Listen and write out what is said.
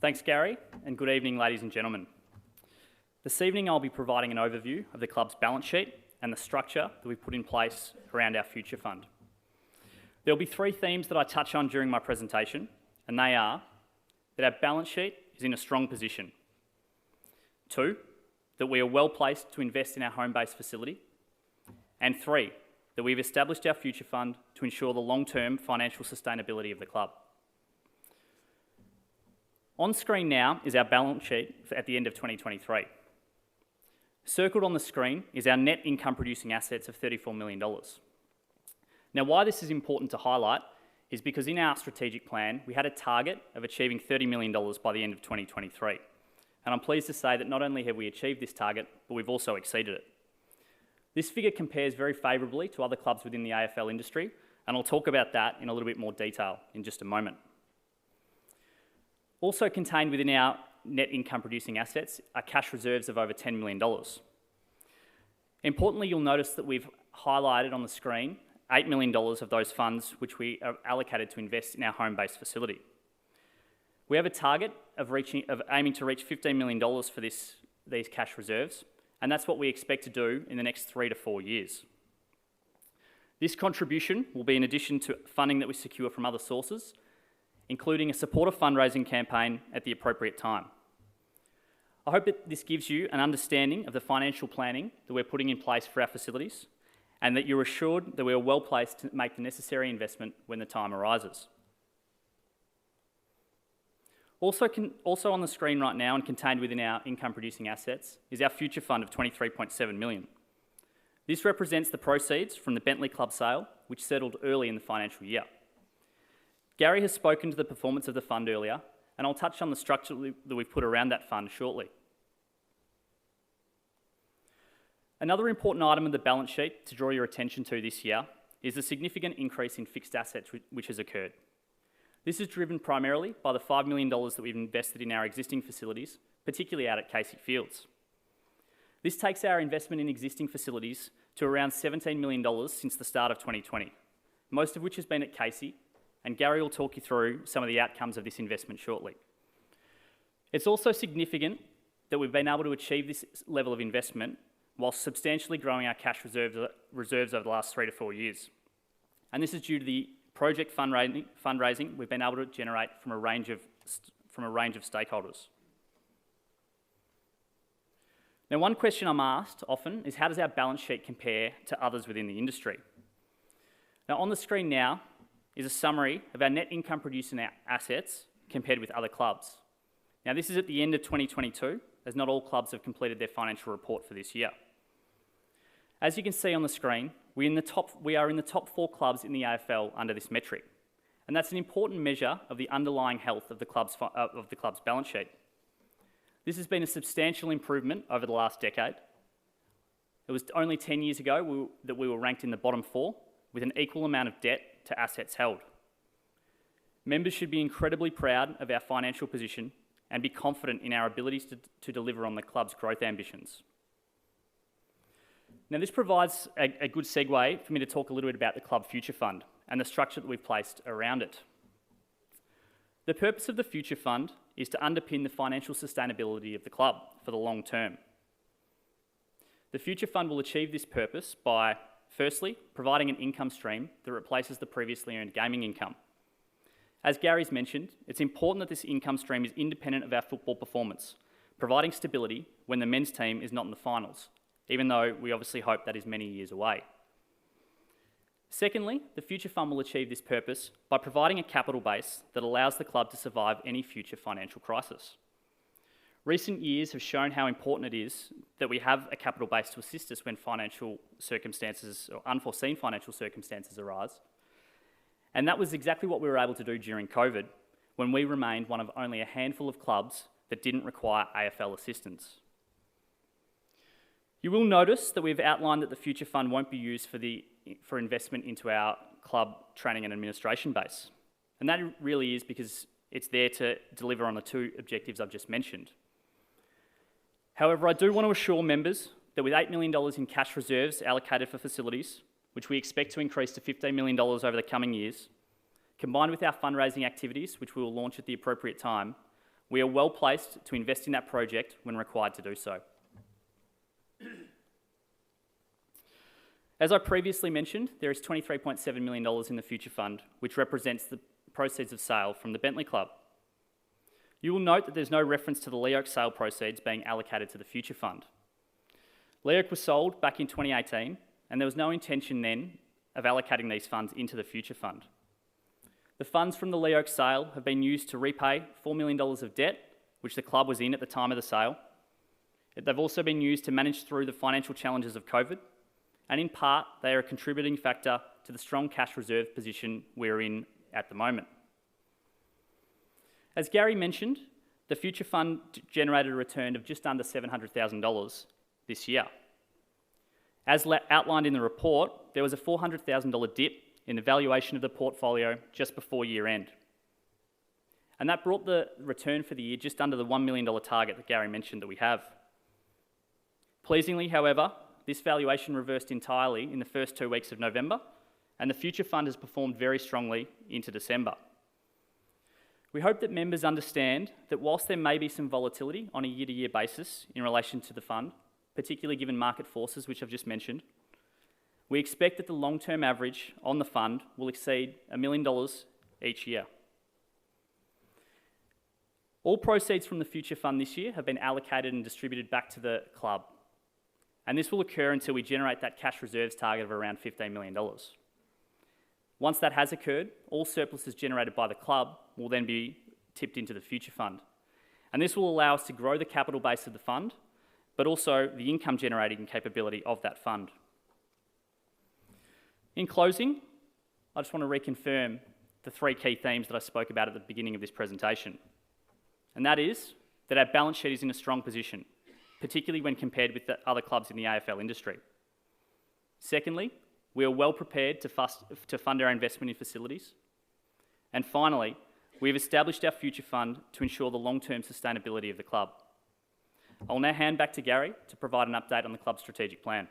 Thanks, Gary, and good evening, ladies and gentlemen. This evening I'll be providing an overview of the club's balance sheet and the structure that we've put in place around our future fund. There'll be three themes that I touch on during my presentation, and they are that our balance sheet is in a strong position. 2, that we are well placed to invest in our home-based facility. And 3, that we've established our future fund to ensure the long-term financial sustainability of the club. On screen now is our balance sheet at the end of 2023. Circled on the screen is our net income producing assets of $34 million. Now, why this is important to highlight is because in our strategic plan, we had a target of achieving $30 million by the end of 2023. And I'm pleased to say that not only have we achieved this target, but we've also exceeded it. This figure compares very favourably to other clubs within the AFL industry, and I'll talk about that in a little bit more detail in just a moment. Also contained within our net income producing assets are cash reserves of over $10 million. Importantly, you'll notice that we've highlighted on the screen $8 million of those funds which we are allocated to invest in our home-based facility. We have a target of aiming to reach $15 million for these cash reserves, and that's what we expect to do in the next 3 to 4 years. This contribution will be in addition to funding that we secure from other sources, including a supportive fundraising campaign at the appropriate time. I hope that this gives you an understanding of the financial planning that we're putting in place for our facilities, and that you're assured that we are well placed to make the necessary investment when the time arises. Also on the screen right now and contained within our income producing assets is our future fund of $23.7 million. This represents the proceeds from the Bentley Club sale, which settled early in the financial year. Gary has spoken to the performance of the fund earlier, and I'll touch on the structure that we've put around that fund shortly. Another important item of the balance sheet to draw your attention to this year is the significant increase in fixed assets which has occurred. This is driven primarily by the $5 million that we've invested in our existing facilities, particularly out at Casey Fields. This takes our investment in existing facilities to around $17 million since the start of 2020, most of which has been at Casey, and Gary will talk you through some of the outcomes of this investment shortly. It's also significant that we've been able to achieve this level of investment while substantially growing our cash reserves over the last 3 to 4 years. And this is due to the project fundraising we've been able to generate from a range of stakeholders. Now, one question I'm asked often is, how does our balance sheet compare to others within the industry? Now, on the screen now is a summary of our net income producing assets compared with other clubs. Now, this is at the end of 2022, as not all clubs have completed their financial report for this year. As you can see on the screen, we are in the top 4 clubs in the AFL under this metric, and that's an important measure of the underlying health of the club's balance sheet. This has been a substantial improvement over the last decade. It was only 10 years ago that we were ranked in the bottom 4 with an equal amount of debt to assets held. Members should be incredibly proud of our financial position and be confident in our abilities to deliver on the club's growth ambitions. Now, this provides a good segue for me to talk a little bit about the Club Future Fund and the structure that we've placed around it. The purpose of the Future Fund is to underpin the financial sustainability of the club for the long term. The Future Fund will achieve this purpose by, firstly, providing an income stream that replaces the previously earned gaming income. As Gary's mentioned, it's important that this income stream is independent of our football performance, providing stability when the men's team is not in the finals, even though we obviously hope that is many years away. Secondly, the Future Fund will achieve this purpose by providing a capital base that allows the club to survive any future financial crisis. Recent years have shown how important it is that we have a capital base to assist us when financial circumstances or unforeseen financial circumstances arise. And that was exactly what we were able to do during COVID, when we remained one of only a handful of clubs that didn't require AFL assistance. You will notice that we've outlined that the Future Fund won't be used for investment into our club training and administration base. And that really is because it's there to deliver on the 2 objectives I've just mentioned. However, I do want to assure members that with $8 million in cash reserves allocated for facilities, which we expect to increase to $15 million over the coming years, combined with our fundraising activities, which we will launch at the appropriate time, we are well placed to invest in that project when required to do so. As I previously mentioned, there is $23.7 million in the Future Fund, which represents the proceeds of sale from the Bentley Club. You will note that there's no reference to the Leoak sale proceeds being allocated to the Future Fund. Leoak was sold back in 2018, and there was no intention then of allocating these funds into the Future Fund. The funds from the Leoak sale have been used to repay $4 million of debt, which the club was in at the time of the sale. They've also been used to manage through the financial challenges of COVID, and in part, they are a contributing factor to the strong cash reserve position we're in at the moment. As Gary mentioned, the Future Fund generated a return of just under $700,000 this year. As outlined in the report, there was a $400,000 dip in the valuation of the portfolio just before year end. And that brought the return for the year just under the $1 million target that Gary mentioned that we have. Pleasingly, however, this valuation reversed entirely in the first 2 weeks of November, and the Future Fund has performed very strongly into December. We hope that members understand that whilst there may be some volatility on a year-to-year basis in relation to the fund, particularly given market forces which I've just mentioned, we expect that the long-term average on the fund will exceed $1 million each year. All proceeds from the Future Fund this year have been allocated and distributed back to the club, and this will occur until we generate that cash reserves target of around $15 million. Once that has occurred, all surpluses generated by the club will then be tipped into the Future Fund, and this will allow us to grow the capital base of the fund, but also the income generating capability of that fund. In closing, I just want to reconfirm the 3 key themes that I spoke about at the beginning of this presentation, and that is that our balance sheet is in a strong position, particularly when compared with the other clubs in the AFL industry. Secondly, we are well prepared to fund our investment in facilities. And finally, we have established our Future Fund to ensure the long-term sustainability of the club. I will now hand back to Gary to provide an update on the club's strategic plan.